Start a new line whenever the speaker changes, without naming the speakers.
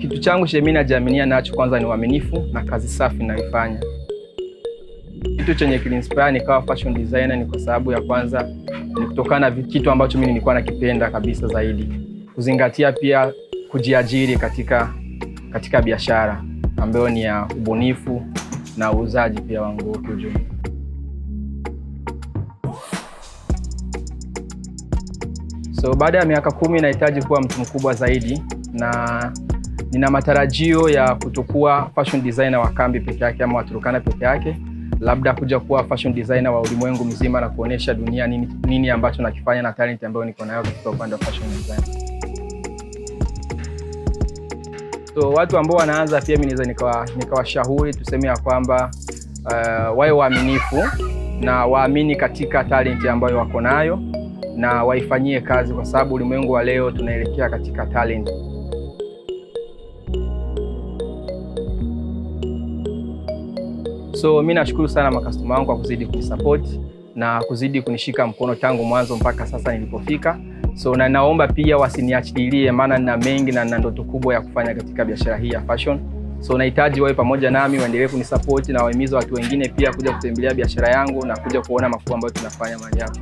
Kitu changu chenye mimi najiaminia nacho kwanza ni uaminifu na kazi safi ninayoifanya. Kitu chenye kilinspire nikawa fashion designer ni kwa sababu ya kwanza ni kutokana na kitu ambacho mimi nilikuwa nakipenda kabisa zaidi. Kuzingatia pia kujiajiri katika biashara ambayo ni ya ubunifu na uuzaji pia wangu kwa ujumla. So baada ya miaka 10 nahitaji kuwa mtu mkubwa zaidi, na nina matarajio ya kutokuwa fashion designer wa kambi peke yake ama wa Turkana peke yake, labda kuja kuwa fashion designer wa ulimwengu mzima na kuonesha dunia nini ambacho nakifanya na talent ambayo niko nayo katika upande wa fashion design. So watu ambao wanaanza pia mimi naweza nikawashauri tuseme ya kwamba wawe waaminifu na waamini katika talent ambayo wako nayo na waifanyie kazi, kwa sababu ulimwengu wa leo tunaelekea katika talent. So mimi nashukuru sana makastoma wangu kwa kuzidi kunisupport na kuzidi kunishika mkono tangu mwanzo mpaka sasa nilipofika. So na naomba pia wasiniachilie, maana nina mengi na nina ndoto kubwa ya kufanya katika biashara hii ya fashion. So nahitaji wawe pamoja nami, waendelee kunisupport na wahimiza watu wengine pia kuja kutembelea biashara yangu na kuja kuona makubwa ambayo tunafanya mahali hapa.